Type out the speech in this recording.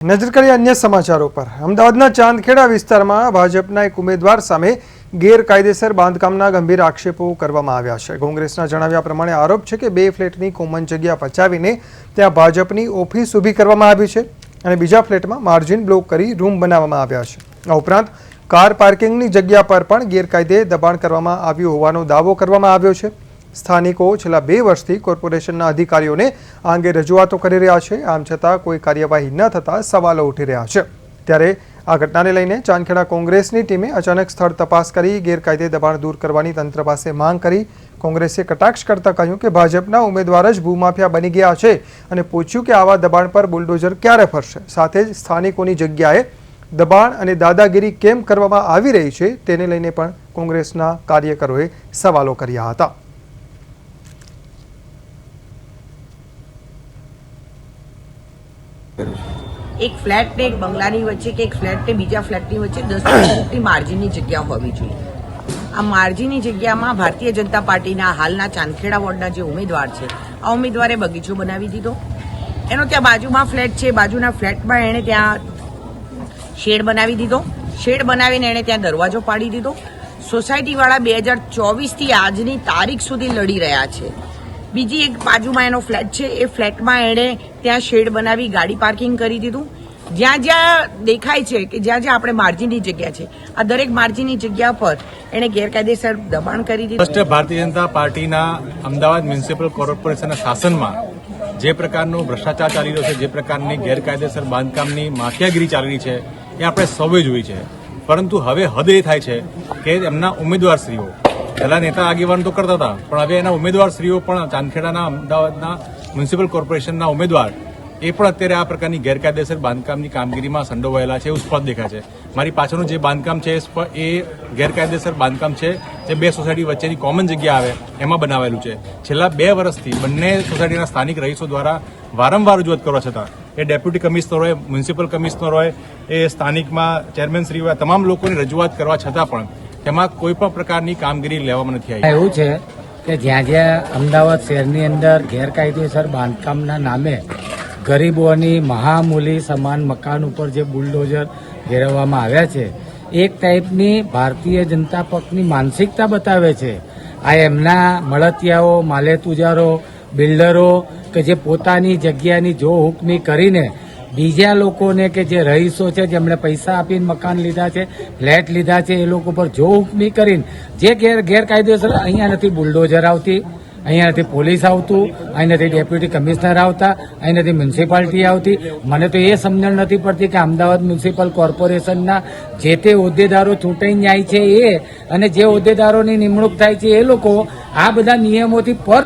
નજર કરીએ અન્ય સમાચારો પર। અમદાવાદના ચાંદખેડા વિસ્તારમાં ભાજપના એક ઉમેદવાર સામે ગેરકાયદેસર બાંધકામના ગંભીર આક્ષેપો કરવામાં આવ્યા છે। કોંગ્રેસના જણાવ્યા પ્રમાણે આરોપ છે કે 2 ફ્લેટની કોમન જગ્યા પચાવીને ત્યાં ભાજપની ઓફિસ ઊભી કરવામાં આવી છે અને બીજા ફ્લેટમાં માર્જિન બ્લોક કરી રૂમ બનાવવામાં આવ્યા છે। આ ઉપરાંત કાર પાર્કિંગની જગ્યા પર પણ ગેરકાયદે દબાણ કરવામાં આવ્યું હોવાનો દાવો કરવામાં આવ્યો છે। સ્થાનિકો છેલ્લા 2 વર્ષથી કોર્પોરેશનના અધિકારીઓને આ અંગે રજૂઆતો કરી રહ્યા છે। આમ છતાં કોઈ કાર્યવાહી ન થતાં સવાલો ઉઠી રહ્યા છે। ત્યારે આ ઘટનાને લઈને ચાંદખેડા કોંગ્રેસની ટીમે અચાનક સ્થળ તપાસ કરી ગેરકાયદે દબાણ દૂર કરવાની તંત્ર પાસે માંગ કરી। કોંગ્રેસે કટાક્ષ કરતા કહ્યું કે ભાજપના ઉમેદવાર જ ભૂમાફિયા બની ગયા છે અને પૂછ્યું કે આવા દબાણ પર બુલડોઝર ક્યારે ફરશે। સાથે જ સ્થાનિકોની જગ્યાએ દબાણ અને દાદાગીરી કેમ કરવામાં આવી રહી છે તેને લઈને પણ કોંગ્રેસના કાર્યકરોએ સવાલો કર્યા હતા। एक फ्लेट ने एक बंगलानी वच्चे के एक फ्लेट ने बीजा फ्लेटनी वच्चे 10 फूटनी मार्जिननी जग्या होवी जोईए। आ मार्जिननी जग्यामां भारतीय जनता पार्टीना हालना चांदखेड़ा वोर्डना जे उमेदवार छे आ उमेदवारे बगीचो बनावी दीधो। एनो त्यां बाजुमां फ्लेट छे, बाजुना फ्लेटमां एणे त्यां शेड बनावी दीधो। शेड बनावीने एणे त्यां दरवाजो पाडी दीधो। सोसायटीवाळा 2024 थी आजनी तारीख सुधी लड़ी रह्या छे। बीजी एक बाजुमां एनो फ्लेट छे, ए फ्लेटमां एणे त्यां शेड बनावी गाड़ी पार्किंग करी दीधुं। ज्यां ज्यां देखाय छे के ज्यां ज्यां आपणे मार्जिननी जग्या छे आ दरेक मार्जिननी जग्या पर एणे गैरकायदेसर दबाण करी दीधुं। राष्ट्रीय भारतीय जनता पार्टीना अमदावाद म्युनिसिपल कोर्पोरेशनना शासનમાં જે પ્રકારનો ભ્રષ્ટાચાર ચાલી રહ્યો છે, જે પ્રકારની ગેરકાયદેસર બાંધકામની માફિયાગીરી ચાલી રહી છે એ આપણે સૌએ જોઈ છે। પરંતુ હવે હદ એ થાય છે કે એમના ઉમેદવારશ્રીઓ પહેલા નેતા આગેવાન તો કરતા હતા, પણ હવે એના ઉમેદવારશ્રીઓ પણ ચાંદખેડાના અમદાવાદના મ્યુનિસિપલ કોર્પોરેશનના ઉમેદવાર એ પણ અત્યારે આ પ્રકારની ગેરકાયદેસર બાંધકામની કામગીરીમાં સંડોવાયેલા છે એવું સ્પષ્ટ દેખાય છે। મારી પાછળનું જે બાંધકામ છે એ ગેરકાયદેસર બાંધકામ છે, જે 2 સોસાયટી વચ્ચેની કોમન જગ્યા આવે એમાં બનાવેલું છે। છેલ્લા 2 વર્ષથી બંને સોસાયટીના સ્થાનિક રહીશો દ્વારા વારંવાર રજૂઆત કરવા છતાં એ ડેપ્યુટી કમિશનર હોય, મ્યુનિસિપલ કમિશનર હોય, એ સ્થાનિકમાં ચેરમેનશ્રી હોય, તમામ લોકોની રજૂઆત કરવા છતાં પણ તેમાં કોઈ પણ પ્રકારની કામગીરી લેવામાં નથી આવી। એવું છે કે જ્યાં જ્યાં અમદાવાદ શહેરની અંદર ગેરકાયદેસર બાંધકામના નામે ગરીબોની મહામૂલી સમાન મકાન ઉપર જે બુલડોઝર ફેરવવામાં આવ્યા છે, એક ટાઈપની ભારતીય જનતા પક્ષની માનસિકતા બતાવે છે। આ એમના મળતિયાઓ, માલેતુજારો, બિલ્ડરો કે જે પોતાની જગ્યાની જો હુકમી કરીને બીજા લોકોને કે જે રહીશો છે, જેમણે પૈસા આપીને મકાન લીધા છે, ફ્લેટ લીધા છે, એ લોકો પર જો હુકમી કરીને જે ગેરકાયદેસર અહીંયા નથી બુલડોઝર આવતી, અહીંયા નથી પોલીસ આવતું, અહીં નથી ડેપ્યુટી કમિશનર આવતા, અહીં નથી મ્યુનિસિપાલિટી આવતી। મને તો એ સમજણ નથી પડતી કે અમદાવાદ મ્યુનિસિપલ કોર્પોરેશનના જે તે હોદ્દેદારો ચૂંટાઈને જાય છે એ અને જે હોદ્દેદારોની નિમણૂક થાય છે એ લોકો આ બધા નિયમોથી પર